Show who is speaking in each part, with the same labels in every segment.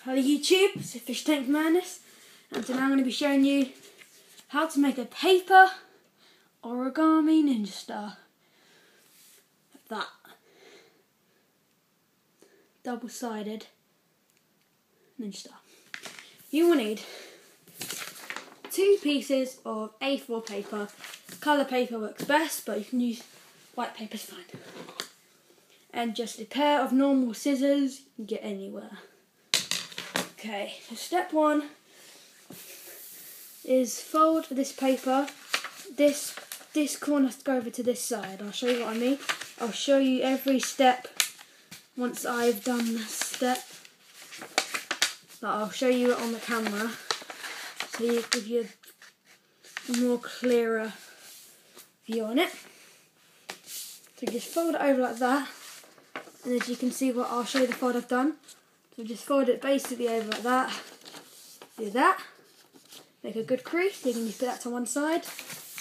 Speaker 1: Hello YouTube, it's Fishtankmadness, and today I'm going to be showing you how to make a paper origami ninja star. Like that. Double-sided ninja star. You will need 2 pieces of A4 paper. Colour paper works best, but you can use white paper, it's fine. And just a pair of normal scissors you can get anywhere. Okay, so step 1 is fold this paper. This corner has to go over to this side. I'll show you what I mean. I'll show you every step once I've done this step. But I'll show you it on the camera so you give you a more clearer view on it. So just fold it over like that, and as you can see, what I'll show you the fold I've done. So just fold it basically over like that, do that, make a good crease, you can just put that to one side,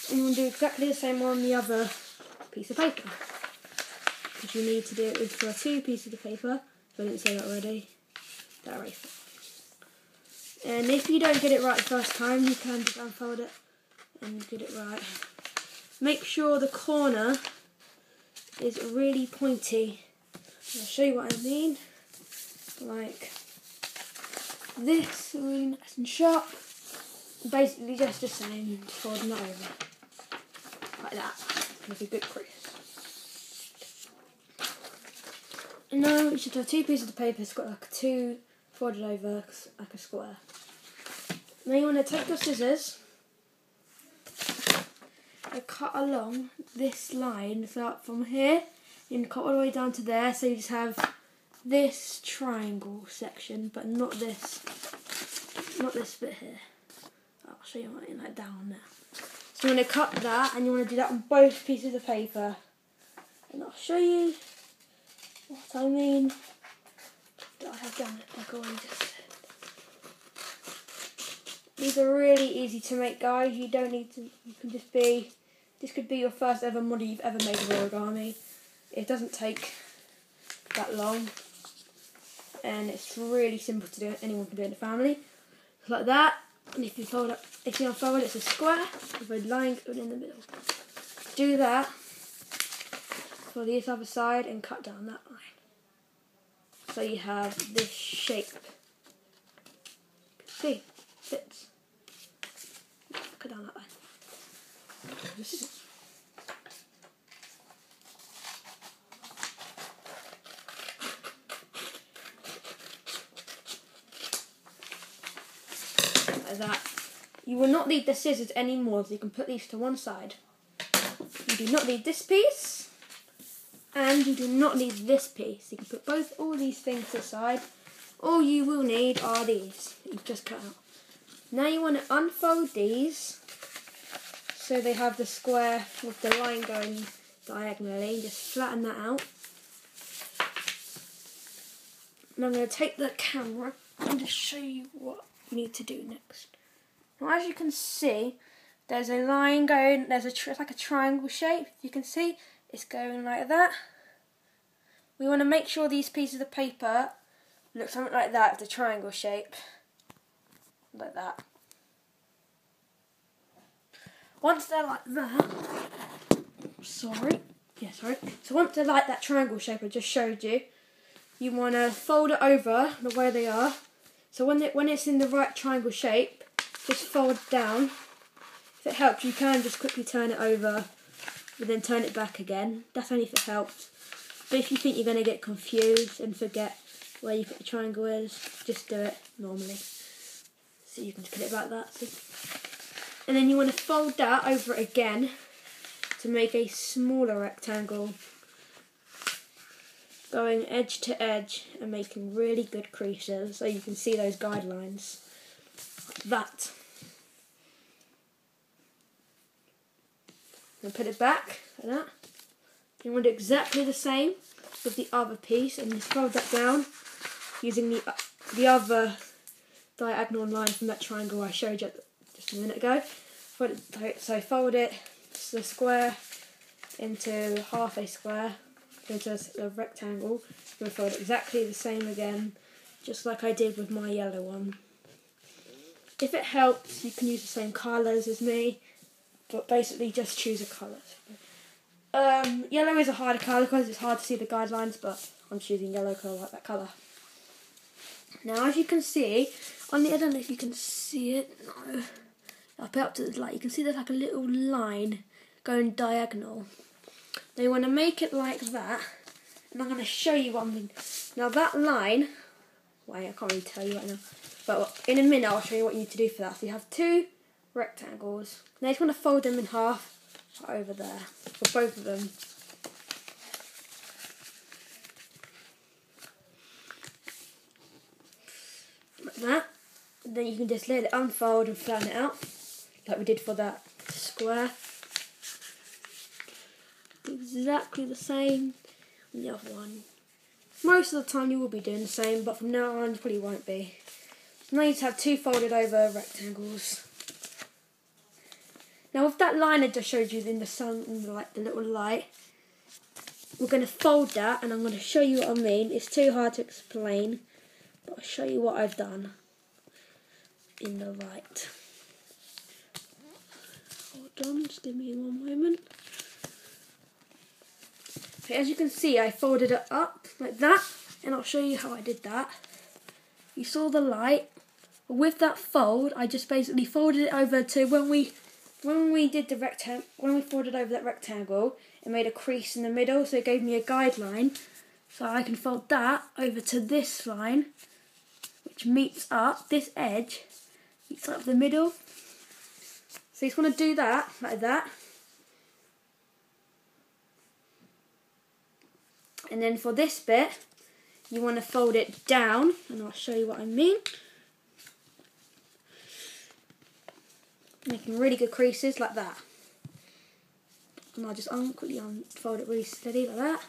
Speaker 1: and you want to do exactly the same on the other piece of paper. Because you need to do it with for 2 pieces of paper, if I didn't say that already, that right. And if you don't get it right the first time, you can just unfold it and get it right. Make sure the corner is really pointy. I'll show you what I mean. Like this, really nice and sharp. Basically just the same, folding it over. Like that. Make a good crease. And now you should have 2 pieces of paper, it's got like 2 folded over like a square. Now you want to take your scissors and cut along this line. So from here, you can cut all the way down to there, so you just have this triangle section, but not this bit here. I'll show you what I mean, like down there. So you want to cut that, and you want to do that on both pieces of paper. And I'll show you what I mean. That I have done it like I already just said. These are really easy to make, guys. You don't need to. You can just be. This could be your first ever model you've ever made of origami. It doesn't take that long, and it's really simple to do. Anyone can do it in the family, like that. And if you unfold it, it's a square with a line going in the middle. Do that for the other side and cut down that line, so you have this shape. See, fits. Cut down that line. Like that. You will not need the scissors anymore, so you can put these to one side. You do not need this piece, and you do not need this piece. You can put all these things to the side. All you will need are these that you've just cut out. Now you want to unfold these so they have the square with the line going diagonally. Just flatten that out. And I'm going to take the camera and just show you what you need to do next. Now, as you can see, there's a line going, it's like a triangle shape. You can see it's going like that. We want to make sure these pieces of paper look something like that, with the triangle shape, like that. Once they're like that, so once they're like that triangle shape I just showed you, you want to fold it over the way they are. So when it's in the right triangle shape, just fold down. If it helps, you can just quickly turn it over and then turn it back again. That's only if it helps. But if you think you're going to get confused and forget where you put the triangle is, just do it normally. So you can just put it like that. See? And then you want to fold that over again to make a smaller rectangle, going edge to edge and making really good creases so you can see those guidelines. Like that. And put it back like that. You want to do exactly the same with the other piece, and just fold that down using the other diagonal line from that triangle I showed you just a minute ago. So fold it, the square, into half a square, into a rectangle. You're going to fold it exactly the same again, just like I did with my yellow one. If it helps, you can use the same colours as me, but basically just choose a colour. Yellow is a harder colour because it's hard to see the guidelines, but I'm choosing yellow because I like that colour. Now, as you can see, I don't know if you can see it. No, I'll put it up to the light. You can see there's like a little line going diagonal. Now you want to make it like that, and I'm going to show you one thing. Now that line, wait, I can't really tell you right now, but in a minute I'll show you what you need to do for that. So you have two rectangles. Now you just want to fold them in half right over there for both of them. Like that. And then you can just let it unfold and flatten it out, like we did for that square. Exactly the same on the other one. Most of the time you will be doing the same, but from now on you probably won't be. So now you just have two folded over rectangles. Now with that line I just showed you in the sun, in the little light, we're going to fold that, and I'm going to show you what I mean. It's too hard to explain, but I'll show you what I've done in the light. Hold on, just give me one moment. Okay, as you can see, I folded it up like that, and I'll show you how I did that. You saw the light. With that fold, I just basically folded it over to when we did the rectangle. When we folded over that rectangle, it made a crease in the middle, so it gave me a guideline. So I can fold that over to this line, which meets up this edge, meets up the middle. So you just want to do that like that. And then for this bit, you want to fold it down, and I'll show you what I mean. Making really good creases like that. And I'll just quickly unfold it really steady like that.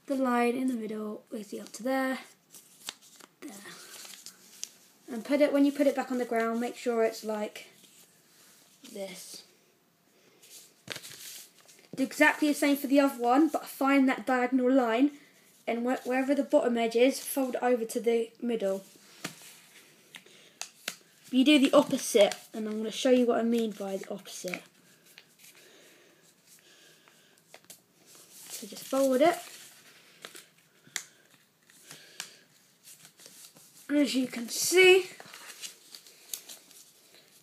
Speaker 1: The line in the middle, basically up to there, there. And put it, when you put it back on the ground, make sure it's like this. Do exactly the same for the other one, but find that diagonal line, and wherever the bottom edge is, fold it over to the middle. You do the opposite, and I'm going to show you what I mean by the opposite. So just fold it. And as you can see,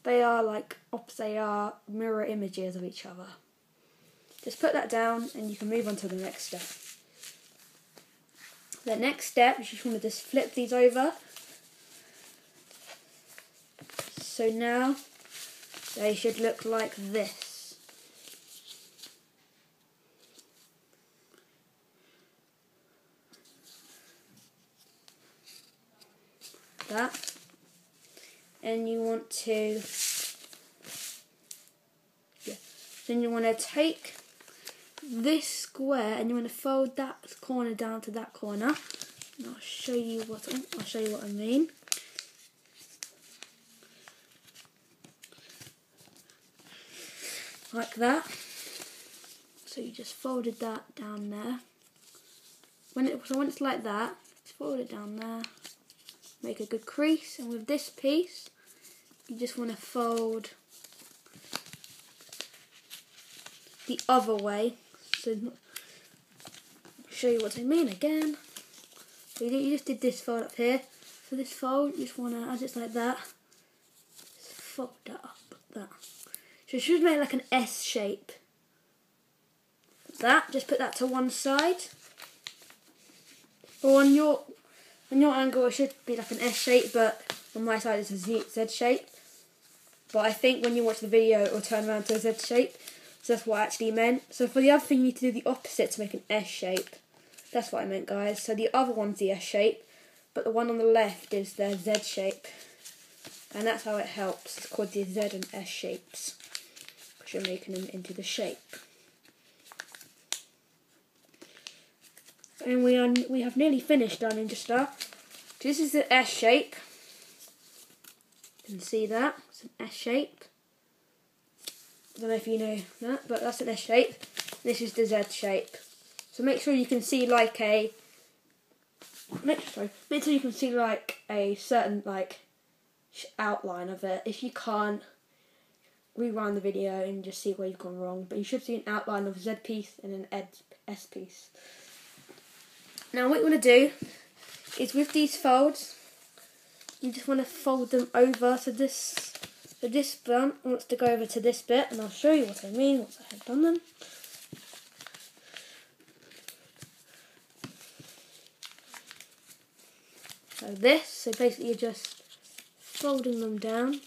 Speaker 1: they are mirror images of each other. Just put that down, and you can move on to the next step. The next step, you just want to just flip these over. So now they should look like this. That. And you want to, then you want to take this square and you want to fold that corner down to that corner. And I'll show you what I mean. Like that. So you just folded that down there. When it's like that, just fold it down there. Make a good crease, and with this piece, you just want to fold the other way. So show you what I mean again. So you just did this fold up here. So this fold, you just want to, as it's like that, just fold that up like that. So it should make like an S shape. Like that. Just put that to one side. Or on your angle, it should be like an S shape, but on my side it's a Z shape. But I think when you watch the video, it will turn around to a Z shape. So that's what I actually meant. So for the other thing, you need to do the opposite to make an S shape. That's what I meant, guys. So the other one's the S shape, but the one on the left is the Z shape. And that's how it helps. It's called the Z and S shapes, because you're making them into the shape. And we have nearly finished done in just that. This is the S shape. You can see that. It's an S shape. I don't know if you know that, but that's an S shape. This is the Z shape. So make sure you can see like a make sure you can see like a certain like outline of it. If you can't, rewind the video and just see where you've gone wrong, but you should see an outline of a Z piece and an S piece. Now what you want to do is with these folds, you just want to fold them over so this bit wants to go over to this bit, and I'll show you what I mean once I have done them. So basically you're just folding them down.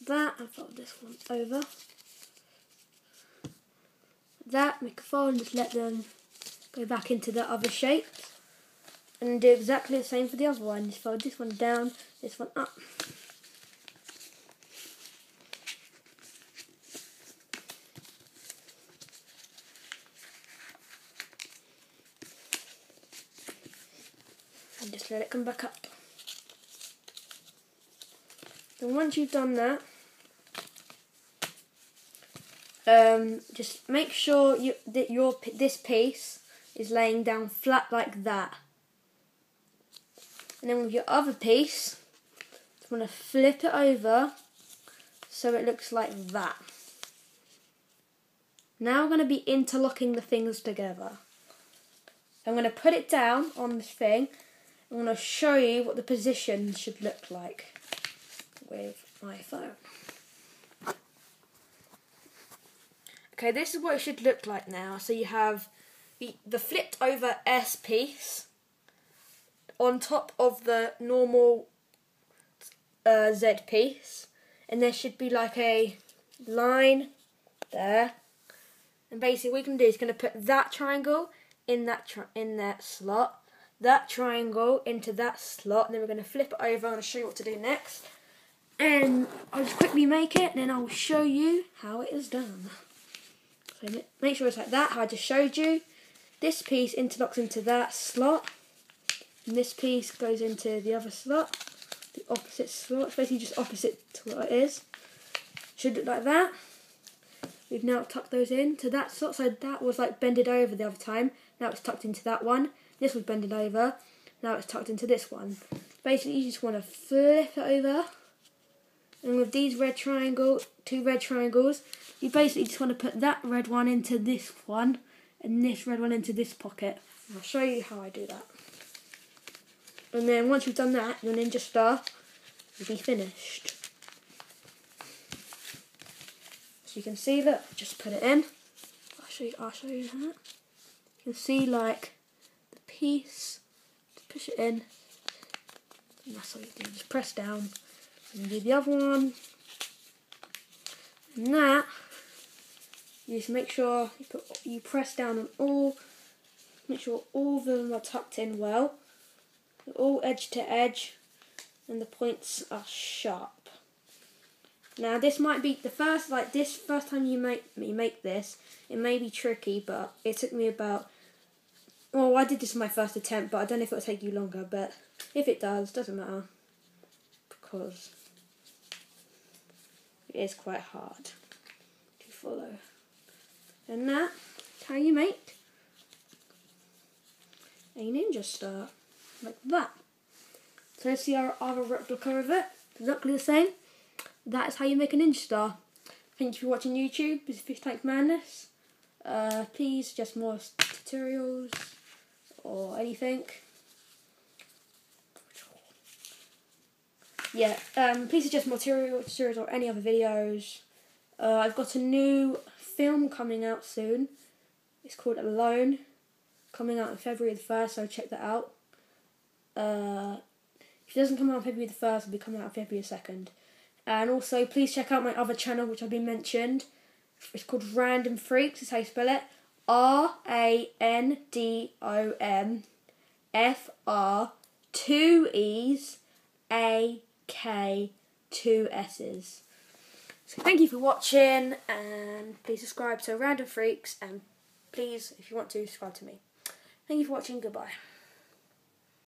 Speaker 1: That, and fold this one over. That, make a fold and just let them go back into the other shape. And do exactly the same for the other one. Just fold this one down, this one up. And just let it come back up. Then once you've done that, just make sure that this piece is laying down flat like that. And then with your other piece, you want to flip it over so it looks like that. Now I'm going to be interlocking the things together. I'm going to put it down on this thing. I'm going to show you what the position should look like with my phone. Okay, this is what it should look like now. So you have the flipped over S piece on top of the normal Z piece, and there should be like a line there. And basically what you can do is going to put that triangle in that slot, that triangle into that slot, and then we're going to flip it over. I'm going to show you what to do next. And I'll just quickly make it, and then I'll show you how it is done. So make sure it's like that, how I just showed you. This piece interlocks into that slot, and this piece goes into the other slot, the opposite slot. It's basically just opposite to what it is. Should look like that. We've now tucked those into that slot, so that was like bended over the other time. Now it's tucked into that one. This was bended over. Now it's tucked into this one. Basically, you just want to flip it over. And with these two red triangles, you basically just want to put that red one into this one, and this red one into this pocket. And I'll show you how I do that. And then once you've done that, your ninja star will be finished. So you can see that, just put it in. I'll show you that. You can see like the piece, just push it in, and that's all you do, just press down. And do the other one, and that, you just make sure you press down on all, make sure all of them are tucked in well, all edge to edge, and the points are sharp. Now this might be the first time you make this, it may be tricky, but it took me about, well, I did this in my first attempt, but I don't know if it'll take you longer, but if it does, doesn't matter, because it is quite hard to follow. And that's how you make a ninja star, like that. So let's see our other replica of it, exactly the same. That is how you make a ninja star. Thank you for watching YouTube. This is Fishtankmadness. Please suggest more tutorials or anything. Yeah, please suggest more tutorials or any other videos. I've got a new film coming out soon. It's called Alone, coming out on February the 1st, so check that out. If it doesn't come out on February the 1st, it'll be coming out on February the 2nd. And also, please check out my other channel, which I've been mentioned. It's called Random Freaks, that's how you spell it. RANDOMFR, 2 E's, AK, 2 S's. So thank you for watching, and please subscribe to Random Freaks, and please, if you want to, subscribe to me. Thank you for watching, goodbye.